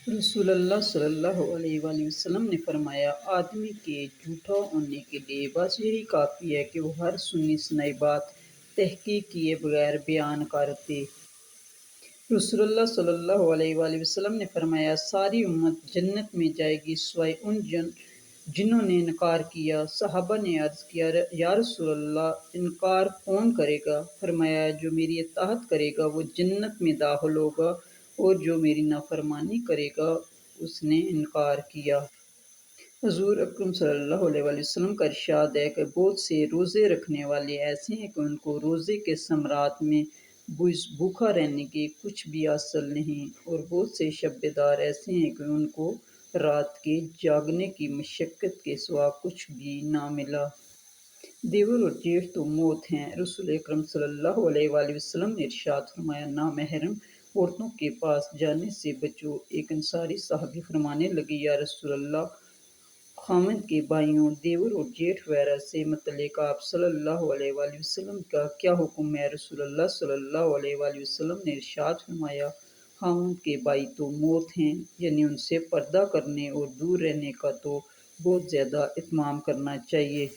رسول اللہ صلی اللہ علیہ وآلہ وسلم نے فرمایا، آدمی کے جھوٹا ہونے کے لیے بس یہی کافی ہے کہ وہ ہر سنی سنائی بات تحقیق کیے بغیر بیان کر دے۔ رسول اللہ صلی اللہ علیہ وآلہ وسلم نے فرمایا، ساری امت جنت میں جائے گی سوائے ان جنہوں نے انکار کیا۔ صحابہ نے عرض کیا، یا رسول اللہ، انکار کون کرے گا؟ فرمایا، جو میری اطاعت کرے گا وہ جنت میں داخل ہوگا، اور جو میری نافرمانی کرے گا اس نے انکار کیا۔ حضور اکرم صلی اللہ علیہ وآلہ وسلم کا ارشاد ہے کہ بہت سے روزے رکھنے والے ایسے ہیں کہ ان کو روزے کے ثمرات میں بھوکا رہنے کے کچھ بھی حاصل نہیں، اور بہت سے شب بیدار ایسے ہیں کہ ان کو رات کے جاگنے کی مشقت کے سوا کچھ بھی نہ ملا۔ دیور اور جیٹھ تو موت ہیں۔ رسول اکرم صلی اللہ علیہ وآلہ وسلم نے ارشاد فرمایا، نامحرم عورتوں کے پاس جانے سے بچو۔ ایک انصاری صحابی فرمانے لگے، یا رسول اللہ، خاوند کے بھائیوں، دیور اور جیٹھ وغیرہ سے متعلق آپ صلی اللہ علیہ وآلہ وسلم کا کیا حکم ہے؟ رسول اللہ صلی اللہ علیہ وآلہ وسلم نے ارشاد فرمایا، خاوند کے بھائی تو موت ہیں، یعنی ان سے پردہ کرنے اور دور رہنے کا تو بہت زیادہ اہتمام کرنا چاہیے۔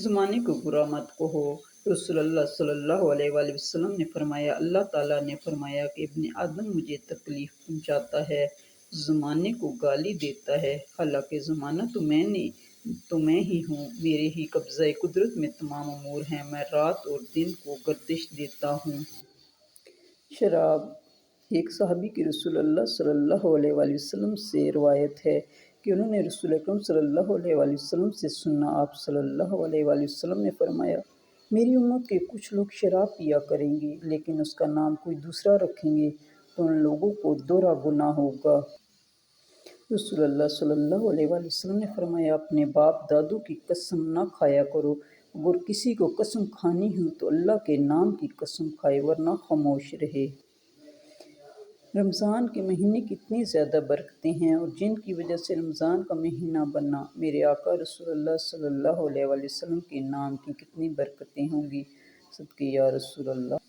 زمانے کو برا مت کہو۔ رسول اللہ صلی اللہ علیہ وآلہ وسلم نے فرمایا، اللہ تعالیٰ نے فرمایا کہ ابن آدم مجھے تکلیف پہنچاتا ہے، زمانے کو گالی دیتا ہے، حالانکہ زمانہ تو میں ہی ہوں، میرے ہی قبضۂ قدرت میں تمام امور ہیں، میں رات اور دن کو گردش دیتا ہوں۔ شراب۔ ایک صحابی کی رسول اللہ صلی اللہ علیہ وآلہ وسلم سے روایت ہے کہ انہوں نے رسول اکرم صلی اللہ علیہ وآلہ وسلم سے سنا، آپ صلی اللہ علیہ وآلہ وسلم نے فرمایا، میری امت کے کچھ لوگ شراب پیا کریں گے، لیکن اس کا نام کوئی دوسرا رکھیں گے تو ان لوگوں کو دوہرا گناہ ہوگا۔ رسول اللہ صلی اللہ علیہ وآلہ وسلم نے فرمایا، اپنے باپ دادوں کی قسم نہ کھایا کرو، اگر کسی کو قسم کھانی ہو تو اللہ کے نام کی قسم کھائے، ورنہ خاموش رہے۔ رمضان کے مہینے کی اتنی زیادہ برکتیں ہیں، اور جن کی وجہ سے رمضان کا مہینہ بنا، میرے آقا رسول اللہ صلی اللہ علیہ وآلہ وسلم کے نام کی کتنی برکتیں ہوں گی، صدقے یا رسول اللہ۔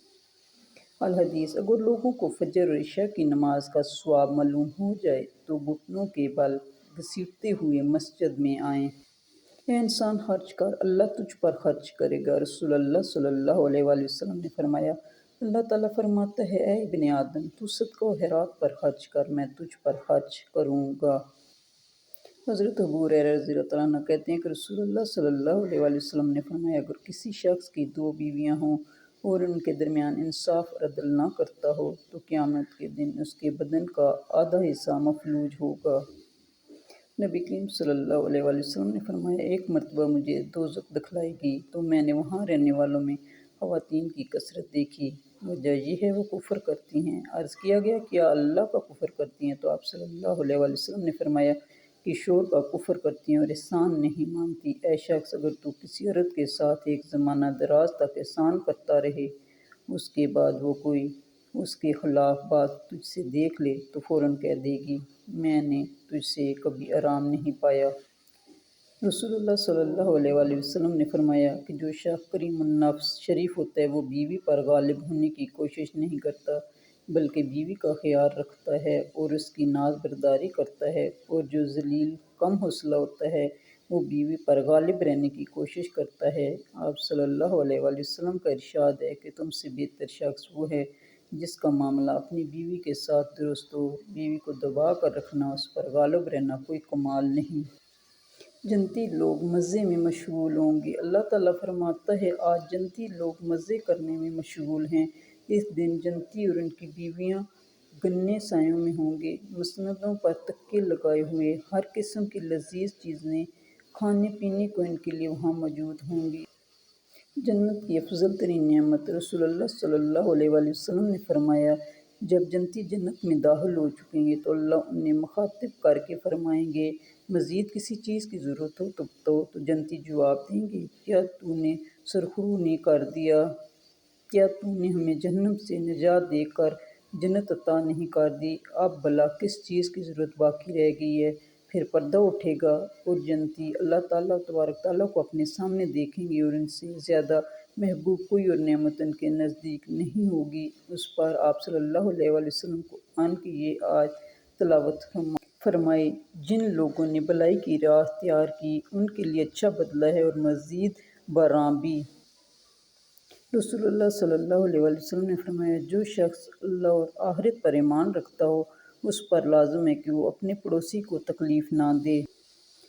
الحدیث، اگر لوگوں کو فجر اور عشاء کی نماز کا ثواب معلوم ہو جائے تو گھٹنوں کے بل گھسیٹتے ہوئے مسجد میں آئیں۔ اے انسان، خرچ کر، اللہ تجھ پر خرچ کرے گا۔ رسول اللہ صلی اللہ علیہ وآلہ وسلم نے فرمایا، اللہ تعالیٰ فرماتا ہے، اے ابن آدم، تو صدقہ و خیرات پر خرچ کر، میں تجھ پر خرچ کروں گا۔ حضرت ابو ہریرہ رضی اللہ عنہ کہتے ہیں کہ رسول اللہ صلی اللہ علیہ وآلہ وسلم نے فرمایا، اگر کسی شخص کی دو بیویاں ہوں اور ان کے درمیان انصاف اور عدل نہ کرتا ہو تو قیامت کے دن اس کے بدن کا آدھا حصہ مفلوج ہوگا۔ نبی کریم صلی اللہ علیہ وآلہ وسلم نے فرمایا، ایک مرتبہ مجھے دوزخ دکھلائی گئی تو میں نے وہاں رہنے والوں میں خواتین کی کثرت دیکھی، وجہ یہ ہے وہ کفر کرتی ہیں۔ عرض کیا گیا، کیا اللہ کا کفر کرتی ہیں؟ تو آپ صلی اللہ علیہ وآلہ وسلم نے فرمایا کہ شوہر کا کفر کرتی ہیں اور احسان نہیں مانتی۔ اے شخص، اگر تو کسی عورت کے ساتھ ایک زمانہ دراز تک احسان کرتا رہے، اس کے بعد وہ کوئی اس کے خلاف بات تجھ سے دیکھ لے تو فوراً کہہ دے گی، میں نے تجھ سے کبھی آرام نہیں پایا۔ رسول اللہ صلی اللہ علیہ وآلہ وسلم نے فرمایا کہ جو شخص کریم النفس شریف ہوتا ہے وہ بیوی پر غالب ہونے کی کوشش نہیں کرتا، بلکہ بیوی کا خیال رکھتا ہے اور اس کی ناز برداری کرتا ہے، اور جو ذلیل کم حوصلہ ہوتا ہے وہ بیوی پر غالب رہنے کی کوشش کرتا ہے۔ آپ صلی اللہ علیہ وآلہ وسلم کا ارشاد ہے کہ تم سے بہتر شخص وہ ہے جس کا معاملہ اپنی بیوی کے ساتھ درست ہو۔ بیوی کو دبا کر رکھنا، اس پر غالب رہنا کوئی کمال نہیں۔ جنتی لوگ مزے میں مشغول ہوں گے۔ اللہ تعالیٰ فرماتا ہے، آج جنتی لوگ مزے کرنے میں مشغول ہیں، اس دن جنتی اور ان کی بیویاں گھنے سایوں میں ہوں گے، مسندوں پر تکیے لگائے ہوئے، ہر قسم کی لذیذ چیزیں کھانے پینے کو ان کے لیے وہاں موجود ہوں گی۔ جنت کی افضل ترین نعمت۔ رسول اللہ صلی اللہ علیہ وآلہ وسلم نے فرمایا، جب جنتی جنت میں داخل ہو چکیں گے تو اللہ انہیں مخاطب کر کے فرمائیں گے، مزید کسی چیز کی ضرورت ہو تو جنتی جواب دیں گے، کیا تو نے سرخرو نے کر دیا؟ کیا تو نے ہمیں جہنم سے نجات دے کر جنت عطا نہیں کر دی؟ اب بھلا کس چیز کی ضرورت باقی رہ گئی ہے؟ پھر پردہ اٹھے گا اور جنتی اللہ تعالیٰ تبارک تعالیٰ کو اپنے سامنے دیکھیں گے، اور ان سے زیادہ محبوب کوئی اور نعمت ان کے نزدیک نہیں ہوگی۔ اس پر آپ صلی اللہ علیہ وآلہ وسلم کو آن کی یہ آیت تلاوت فرمائے۔ جن لوگوں نے بھلائی کی راہ اختیار کی ان کے لیے اچھا بدلہ ہے اور مزید برآں بھی۔ رسول اللہ صلی اللہ علیہ وسلم نے فرمایا، جو شخص اللہ اور آخرت پر ایمان رکھتا ہو اس پر لازم ہے کہ وہ اپنے پڑوسی کو تکلیف نہ دے۔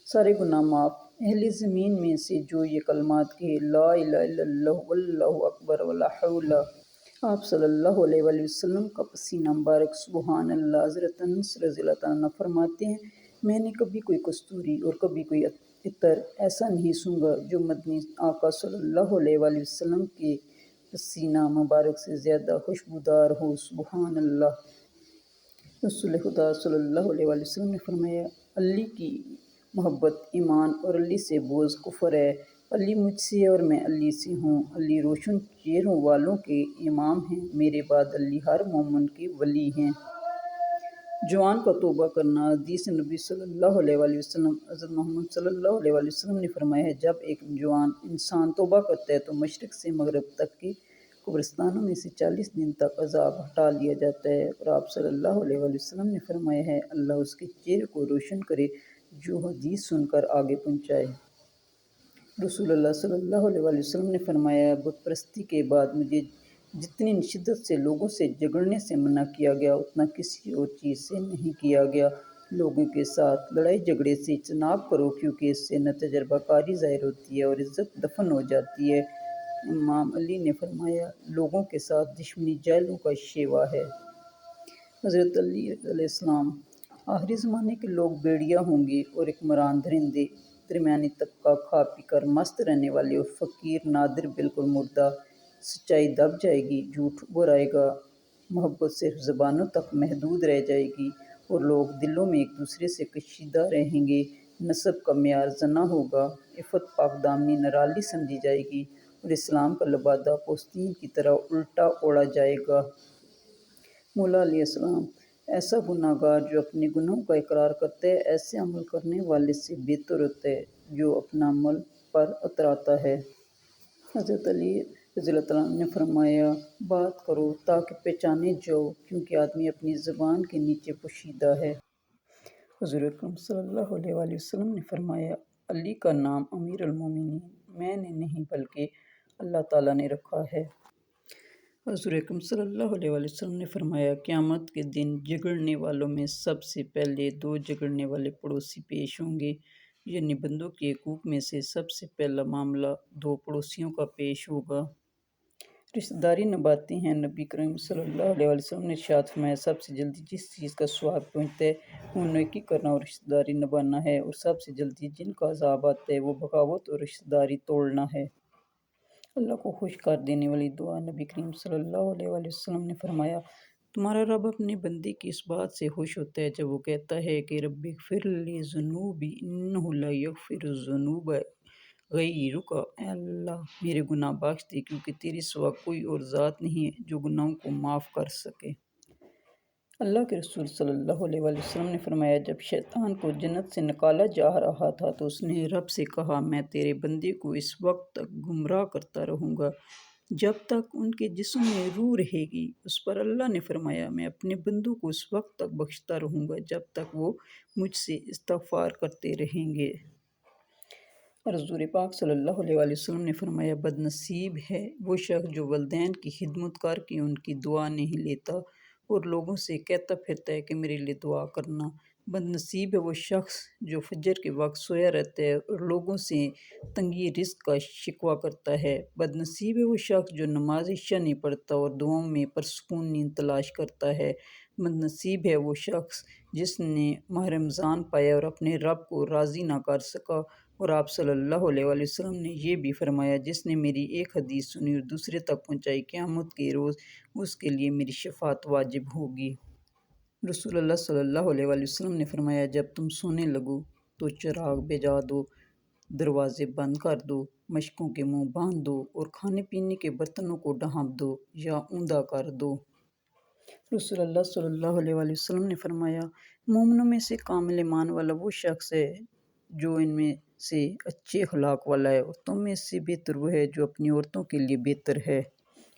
سارے گناہ معاف۔ اہل زمین میں سے جو یہ کلمات کہے، لا الہ الا اللہ واللہ اکبر ولا حول۔ آپ صلی اللہ علیہ وسلم کا پسینہ مبارک سبحان اللہ۔ حضرت انس رضی اللہ عنہ فرماتے ہیں، میں نے کبھی کوئی کستوری اور کبھی کوئی عطر ایسا نہیں سونگھا جو مدنی آقا صلی اللہ علیہ وسلم کے پسینہ مبارک سے زیادہ خوشبودار ہو۔ سبحان اللہ۔ رسول خدا صلی اللہ علیہ وسلم نے فرمایا، علی کی محبت ایمان اور علی سے بغض کفر ہے۔ علی مجھ سے اور میں علی سے ہوں۔ علی روشن چہروں والوں کے امام ہیں، میرے بعد علی ہر مومن کے ولی ہیں۔ جوان کا توبہ کرنا۔ حدیث نبی صلی اللہ علیہ وسلم۔ حضرت محمد صلی اللہ علیہ وسلم نے فرمایا ہے، جب ایک جوان انسان توبہ کرتا ہے تو مشرق سے مغرب تک کے قبرستانوں میں سے 40 دن تک عذاب ہٹا لیا جاتا ہے۔ اور آپ صلی اللہ علیہ وسلم نے فرمایا ہے، اللہ اس کے چہرے کو روشن کرے جو حدیث سن کر آگے پہنچائے۔ رسول اللہ صلی اللہ علیہ وسلم نے فرمایا، بت پرستی کے بعد مجھے جتنی شدت سے لوگوں سے جھگڑنے سے منع کیا گیا اتنا کسی اور چیز سے نہیں کیا گیا۔ لوگوں کے ساتھ لڑائی جھگڑے سے اجتناب کرو کیونکہ اس سے نہ تجربہ کاری ظاہر ہوتی ہے اور عزت دفن ہو جاتی ہے۔ امام علی نے فرمایا، لوگوں کے ساتھ دشمنی جاہلوں کا شیوا ہے۔ حضرت علی علیہ السلام۔ آخری زمانے کے لوگ بھیڑیا ہوں گے اور حکمران درندے، درمیانی طبقہ کھا پی کر مست رہنے والے اور فقیر نادر بالکل مردہ۔ سچائی دب جائے گی، جھوٹ ابھر آئے گا، محبت صرف زبانوں تک محدود رہ جائے گی اور لوگ دلوں میں ایک دوسرے سے کشیدہ رہیں گے۔ نسب کا معیار زنا ہوگا، عفت پاک دامنی نرالی سمجھی جائے گی اور اسلام کا لبادہ پوستین کی طرح الٹا اوڑھا جائے گا۔ مولا علیہ السلام۔ ایسا گناہ گار جو اپنے گناہوں کا اقرار کرتا ہے ایسے عمل کرنے والے سے بہتر ہوتا ہے جو اپنا عمل پر اتراتا ہے۔ حضرت علی رضی اللہ عنہ نے فرمایا، بات کرو تاکہ پہچانے جاؤ کیونکہ آدمی اپنی زبان کے نیچے پوشیدہ ہے۔ حضور اکرم صلی اللہ علیہ وسلم نے فرمایا، علی کا نام امیر المومنین میں نے نہیں بلکہ اللہ تعالیٰ نے رکھا ہے۔ حضور اکرم صلی اللہ علیہ وسلم نے فرمایا، قیامت کے دن جھگڑنے والوں میں سب سے پہلے دو جھگڑنے والے پڑوسی پیش ہوں گے، یعنی بندوں کے حقوق میں سے سب سے پہلا معاملہ دو پڑوسیوں کا پیش ہوگا۔ رشتہ داری نبھاتے ہیں۔ نبی کریم صلی اللہ علیہ وسلم نے ارشاد فرمایا، سب سے جلدی جس چیز کا ثواب پہنچتا ہے وہ نیکی کرنا اور رشتہ داری نبھانا ہے، اور سب سے جلدی جن کا عذاب آتا ہے وہ بغاوت اور رشتہ داری توڑنا ہے۔ اللہ کو خوش کر دینے والی دعا۔ نبی کریم صلی اللہ علیہ وسلم نے فرمایا، تمہارا رب اپنے بندے کی اس بات سے خوش ہوتا ہے جب وہ کہتا ہے کہ رب اغفر لی ذنوبی انہ لا یغفر الذنوب غیرک، اے اللہ میرے گناہ بخش دے کیونکہ تیرے سوا کوئی اور ذات نہیں ہے جو گناہوں کو معاف کر سکے۔ اللہ کے رسول صلی اللہ علیہ وسلم نے فرمایا، جب شیطان کو جنت سے نکالا جا رہا تھا تو اس نے رب سے کہا، میں تیرے بندے کو اس وقت تک گمراہ کرتا رہوں گا جب تک ان کے جسم میں روح رہے گی۔ اس پر اللہ نے فرمایا، میں اپنے بندوں کو اس وقت تک بخشتا رہوں گا جب تک وہ مجھ سے استغفار کرتے رہیں گے۔ اور حضور پاک صلی اللہ علیہ وسلم نے فرمایا، بد نصیب ہے وہ شخص جو والدین کی خدمت کر کے ان کی دعا نہیں لیتا اور لوگوں سے کہتا پھرتا ہے کہ میرے لیے دعا کرنا۔ بد نصیب ہے وہ شخص جو فجر کے وقت سویا رہتا ہے اور لوگوں سے تنگی رزق کا شکوہ کرتا ہے۔ بد نصیب ہے وہ شخص جو نماز عشاء نہیں پڑھتا اور دعاؤں میں پرسکون نیند تلاش کرتا ہے۔ بد نصیب ہے وہ شخص جس نے ماہ رمضان پایا اور اپنے رب کو راضی نہ کر سکا۔ اور آپ صلی اللہ علیہ وسلم نے یہ بھی فرمایا، جس نے میری ایک حدیث سنی اور دوسرے تک پہنچائی، قیامت کے روز اس کے لیے میری شفاعت واجب ہوگی۔ رسول اللہ صلی اللہ علیہ وسلم نے فرمایا، جب تم سونے لگو تو چراغ بجھا دو، دروازے بند کر دو، مشکوں کے منہ باندھ دو اور کھانے پینے کے برتنوں کو ڈھانپ دو یا اوندا کر دو۔ رسول اللہ صلی اللہ علیہ وسلم نے فرمایا، مومنوں میں سے کامل ایمان والا وہ شخص ہے جو ان میں سے اچھے اخلاق والا ہے، اور تم میں سے بہتر وہ ہے جو اپنی عورتوں کے لیے بہتر ہے۔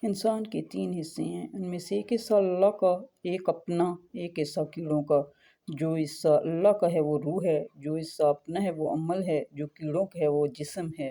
انسان کے تین حصے ہیں، ان میں سے ایک حصہ اللہ کا، ایک اپنا، ایک حصہ کیڑوں کا۔ جو حصہ اللہ کا ہے وہ روح ہے، جو حصہ اپنا ہے وہ عمل ہے، جو کیڑوں کا ہے وہ جسم ہے۔